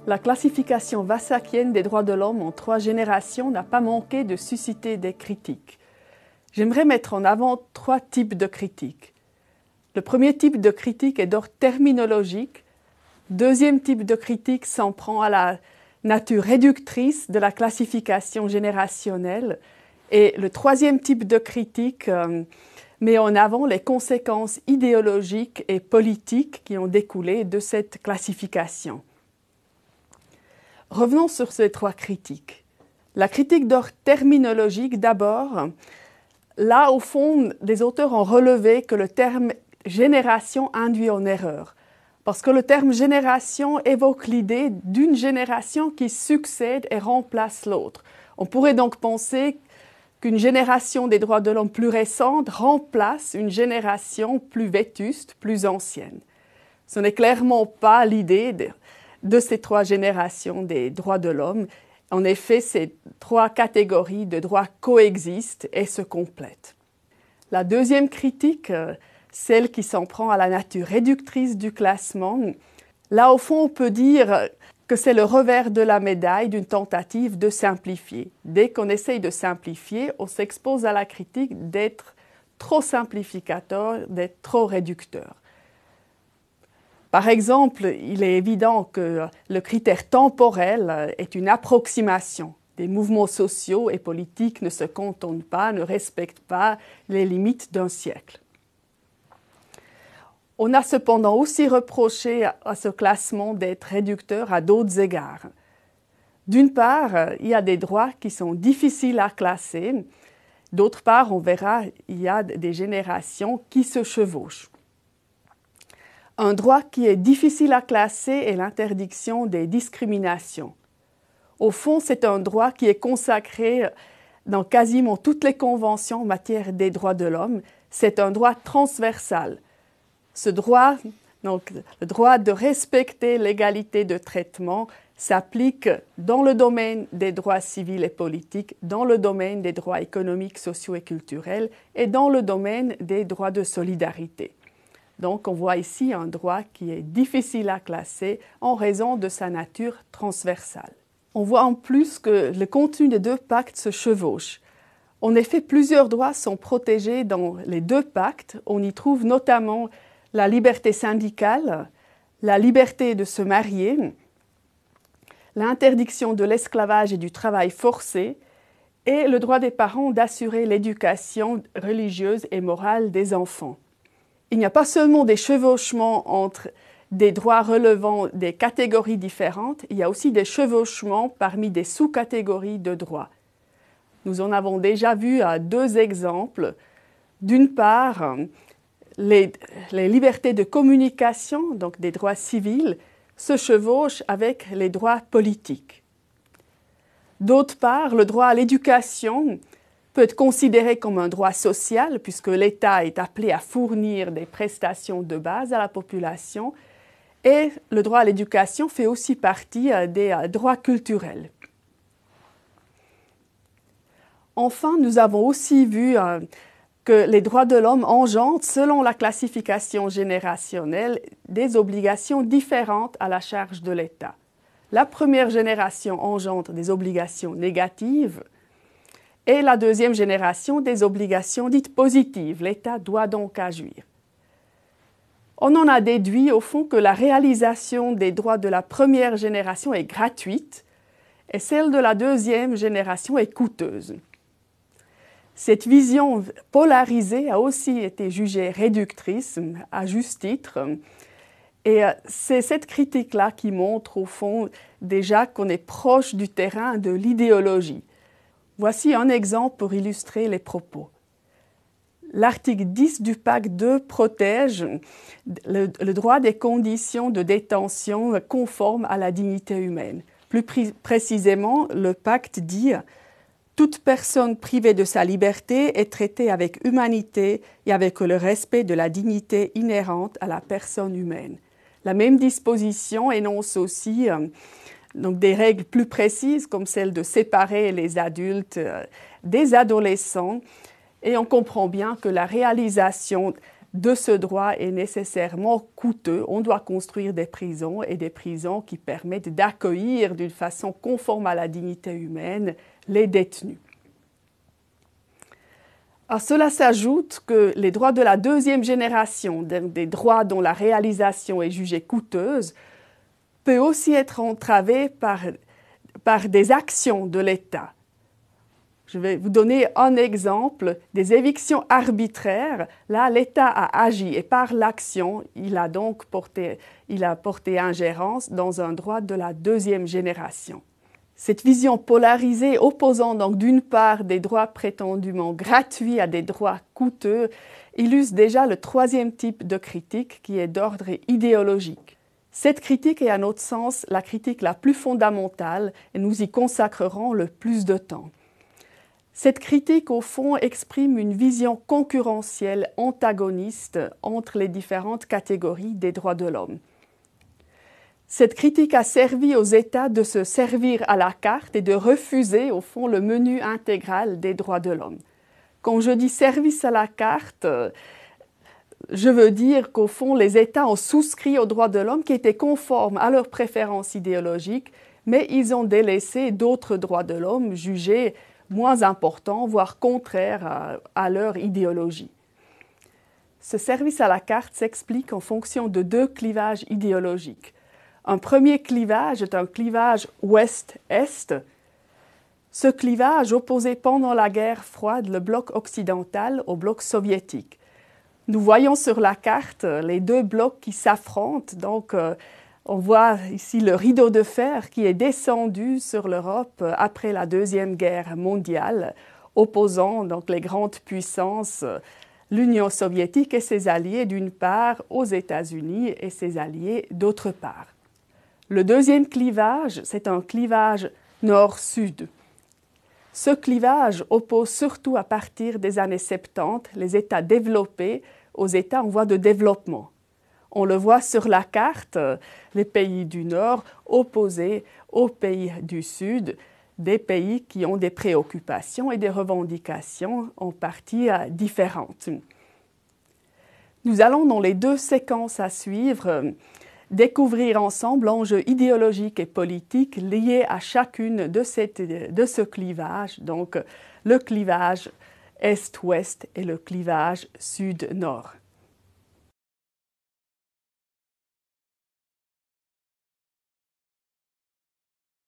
La classification vassakienne des droits de l'homme en 3 générations n'a pas manqué de susciter des critiques. J'aimerais mettre en avant 3 types de critiques. Le premier type de critique est d'ordre terminologique. Deuxième type de critique s'en prend à la nature réductrice de la classification générationnelle. Et le troisième type de critique met en avant les conséquences idéologiques et politiques qui ont découlé de cette classification. Revenons sur ces 3 critiques. La critique d'ordre terminologique d'abord. Là, au fond, les auteurs ont relevé que le terme « génération » induit en erreur. Parce que le terme « génération » évoque l'idée d'une génération qui succède et remplace l'autre. On pourrait donc penser qu'une génération des droits de l'homme plus récente remplace une génération plus vétuste, plus ancienne. Ce n'est clairement pas l'idée de ces 3 générations des droits de l'homme. En effet, ces 3 catégories de droits coexistent et se complètent. La deuxième critique, celle qui s'en prend à la nature réductrice du classement, là au fond on peut dire que c'est le revers de la médaille d'une tentative de simplifier. Dès qu'on essaye de simplifier, on s'expose à la critique d'être trop simplificateur, d'être trop réducteur. Par exemple, il est évident que le critère temporel est une approximation. Des mouvements sociaux et politiques ne se cantonnent pas, ne respectent pas les limites d'un siècle. On a cependant aussi reproché à ce classement d'être réducteur à d'autres égards. D'une part, il y a des droits qui sont difficiles à classer. D'autre part, on verra, il y a des générations qui se chevauchent. Un droit qui est difficile à classer est l'interdiction des discriminations. Au fond, c'est un droit qui est consacré dans quasiment toutes les conventions en matière des droits de l'homme. C'est un droit transversal. Ce droit, donc le droit de respecter l'égalité de traitement, s'applique dans le domaine des droits civils et politiques, dans le domaine des droits économiques, sociaux et culturels et dans le domaine des droits de solidarité. Donc on voit ici un droit qui est difficile à classer en raison de sa nature transversale. On voit en plus que le contenu des 2 pactes se chevauche. En effet, plusieurs droits sont protégés dans les 2 pactes. On y trouve notamment la liberté syndicale, la liberté de se marier, l'interdiction de l'esclavage et du travail forcé et le droit des parents d'assurer l'éducation religieuse et morale des enfants. Il n'y a pas seulement des chevauchements entre des droits relevant des catégories différentes, il y a aussi des chevauchements parmi des sous-catégories de droits. Nous en avons déjà vu 2 exemples. D'une part, les libertés de communication, donc des droits civils, se chevauchent avec les droits politiques. D'autre part, le droit à l'éducation peut être considéré comme un droit social puisque l'État est appelé à fournir des prestations de base à la population et le droit à l'éducation fait aussi partie des droits culturels. Enfin, nous avons aussi vu que les droits de l'homme engendrent, selon la classification générationnelle, des obligations différentes à la charge de l'État. La première génération engendre des obligations négatives et la deuxième génération des obligations dites positives. L'État doit donc agir. On en a déduit au fond que la réalisation des droits de la première génération est gratuite et celle de la deuxième génération est coûteuse. Cette vision polarisée a aussi été jugée réductrice, à juste titre, et c'est cette critique-là qui montre au fond déjà qu'on est proche du terrain de l'idéologie. Voici un exemple pour illustrer les propos. L'article 10 du pacte 2 protège le droit des conditions de détention conformes à la dignité humaine. Plus précisément, le pacte dit « Toute personne privée de sa liberté est traitée avec humanité et avec le respect de la dignité inhérente à la personne humaine. » La même disposition énonce aussi donc des règles plus précises comme celle de séparer les adultes des adolescents et on comprend bien que la réalisation de ce droit est nécessairement coûteux. On doit construire des prisons et des prisons qui permettent d'accueillir d'une façon conforme à la dignité humaine les détenus. À cela s'ajoute que les droits de la deuxième génération, des droits dont la réalisation est jugée coûteuse, peut aussi être entravée par des actions de l'État. Je vais vous donner un exemple des évictions arbitraires. Là, l'État a agi et par l'action, il a porté ingérence dans un droit de la deuxième génération. Cette vision polarisée opposant donc d'une part des droits prétendument gratuits à des droits coûteux illustre déjà le troisième type de critique qui est d'ordre idéologique. Cette critique est à notre sens la critique la plus fondamentale et nous y consacrerons le plus de temps. Cette critique, au fond, exprime une vision concurrentielle, antagoniste entre les différentes catégories des droits de l'homme. Cette critique a servi aux États de se servir à la carte et de refuser, au fond, le menu intégral des droits de l'homme. Quand je dis service à la carte, je veux dire qu'au fond, les États ont souscrit aux droits de l'homme qui étaient conformes à leurs préférences idéologiques, mais ils ont délaissé d'autres droits de l'homme jugés moins importants, voire contraires à leur idéologie. Ce service à la carte s'explique en fonction de deux clivages idéologiques. Un premier clivage est un clivage ouest-est. Ce clivage opposait pendant la guerre froide le bloc occidental au bloc soviétique. Nous voyons sur la carte les deux blocs qui s'affrontent, donc on voit ici le rideau de fer qui est descendu sur l'Europe après la Deuxième Guerre mondiale, opposant donc les grandes puissances, l'Union soviétique et ses alliés d'une part, aux États-Unis et ses alliés d'autre part. Le deuxième clivage, c'est un clivage nord-sud. Ce clivage oppose surtout à partir des années 70 les États développés aux États en voie de développement. On le voit sur la carte, les pays du Nord opposés aux pays du Sud, des pays qui ont des préoccupations et des revendications en partie différentes. Nous allons dans les deux séquences à suivre découvrir ensemble l'enjeu idéologique et politique lié à chacune de ce clivage, donc le clivage Est-Ouest et le clivage Sud-Nord.